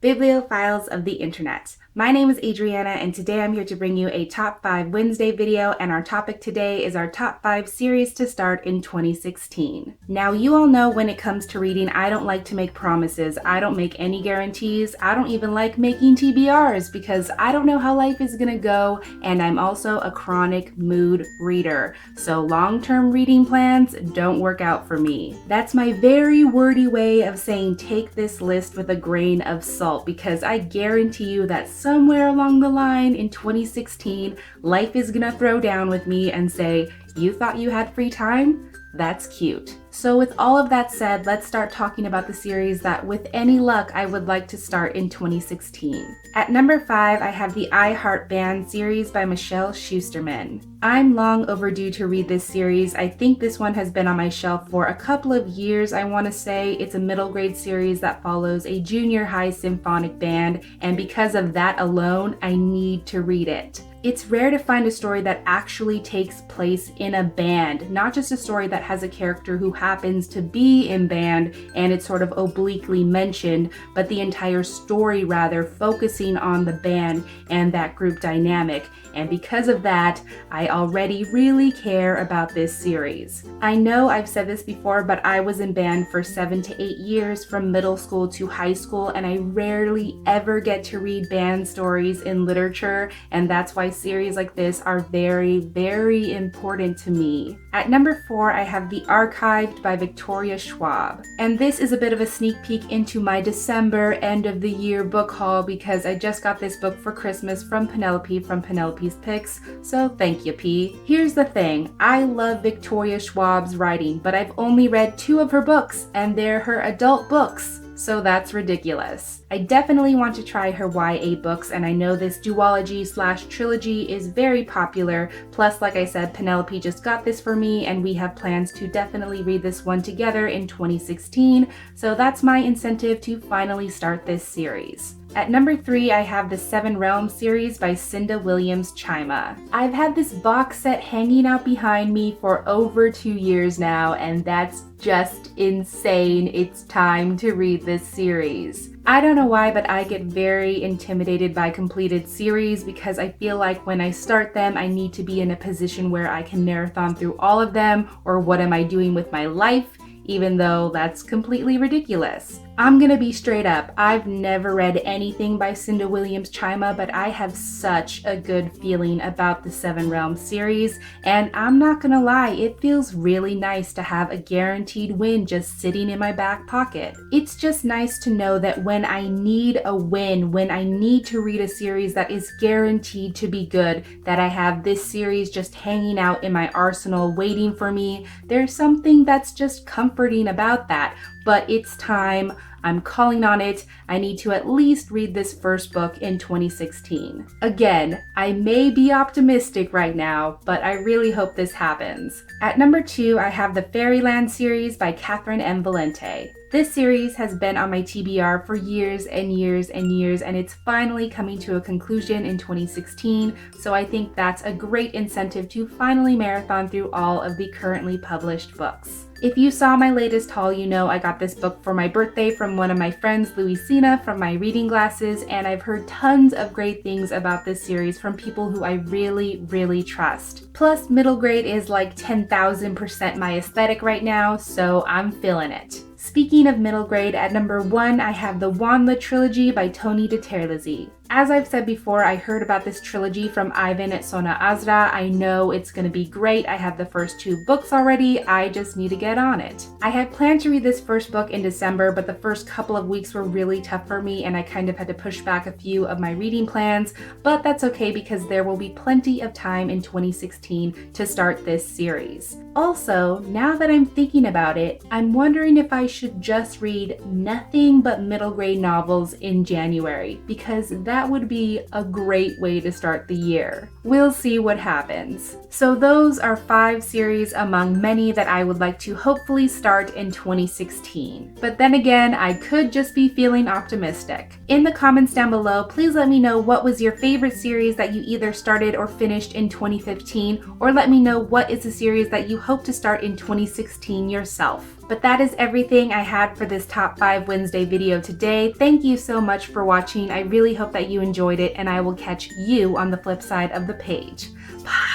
Bibliophiles of the Internet. My name is Adriana, and today I'm here to bring you a Top 5 Wednesday video, and our topic today is our Top 5 series to start in 2016. Now, you all know when it comes to reading, I don't like to make promises. I don't make any guarantees. I don't even like making TBRs because I don't know how life is gonna go, and I'm also a chronic mood reader. So long-term reading plans don't work out for me. That's my very wordy way of saying take this list with a grain of salt, because I guarantee you that somewhere along the line in 2016, life is gonna throw down with me and say, "You thought you had free time? That's cute." So with all of that said, let's start talking about the series that with any luck I would like to start in 2016. At number 5, I have the I Heart Band series by Michelle Schusterman. I'm long overdue to read this series. I think this one has been on my shelf for a couple of years, I want to say. It's a middle grade series that follows a junior high symphonic band, and because of that alone, I need to read it. It's rare to find a story that actually takes place in a band, not just a story that has a character who happens to be in band and it's sort of obliquely mentioned, but the entire story rather focusing on the band and that group dynamic. And because of that, I already really care about this series. I know I've said this before, but I was in band for 7 to 8 years from middle school to high school, and I rarely ever get to read band stories in literature, and that's why series like this are very, very important to me. At number 4, I have The Archived by Victoria Schwab. And this is a bit of a sneak peek into my December end of the year book haul because I just got this book for Christmas from Penelope's Picks, so thank you, P. Here's the thing, I love Victoria Schwab's writing, but I've only read 2 of her books, and they're her adult books. So that's ridiculous. I definitely want to try her YA books, and I know this duology/trilogy is very popular. Plus, like I said, Penelope just got this for me, and we have plans to definitely read this one together in 2016. So that's my incentive to finally start this series. At number 3, I have the 7 Realms series by Cinda Williams Chima. I've had this box set hanging out behind me for over 2 years now, and that's just insane. It's time to read this series. I don't know why, but I get very intimidated by completed series because I feel like when I start them, I need to be in a position where I can marathon through all of them, or what am I doing with my life? Even though that's completely ridiculous. I'm gonna be straight up, I've never read anything by Cinda Williams Chima, but I have such a good feeling about the 7 Realms series, and I'm not gonna lie, it feels really nice to have a guaranteed win just sitting in my back pocket. It's just nice to know that when I need a win, when I need to read a series that is guaranteed to be good, that I have this series just hanging out in my arsenal waiting for me. There's something that's just comforting about that, but it's time. I'm calling on it. I need to at least read this first book in 2016. Again, I may be optimistic right now, but I really hope this happens. At number 2, I have the Fairyland series by Catherine M. Valente. This series has been on my TBR for years and years and years, and it's finally coming to a conclusion in 2016, so I think that's a great incentive to finally marathon through all of the currently published books. If you saw my latest haul, you know I got this book for my birthday from one of my friends, Louisina, from my reading glasses, and I've heard tons of great things about this series from people who I really, really trust. Plus, middle grade is like 10,000% my aesthetic right now, so I'm feeling it. Speaking of middle grade, at number 1, I have the Wanla trilogy by Tony de Terlizzi. As I've said before, I heard about this trilogy from Ivan at Sona Azra. I know it's going to be great. I have the first 2 books already. I just need to get on it. I had planned to read this first book in December, but the first couple of weeks were really tough for me, and I kind of had to push back a few of my reading plans, but that's okay because there will be plenty of time in 2016 to start this series. Also, now that I'm thinking about it, I'm wondering if I should just read nothing but middle grade novels in January, because that would be a great way to start the year. We'll see what happens. So those are 5 series among many that I would like to hopefully start in 2016. But then again, I could just be feeling optimistic. In the comments down below, please let me know what was your favorite series that you either started or finished in 2015, or let me know what is a series that you hope to start in 2016 yourself. But that is everything I had for this Top 5 Wednesday video today. Thank you so much for watching. I really hope that you enjoyed it, and I will catch you on the flip side of the page. Bye!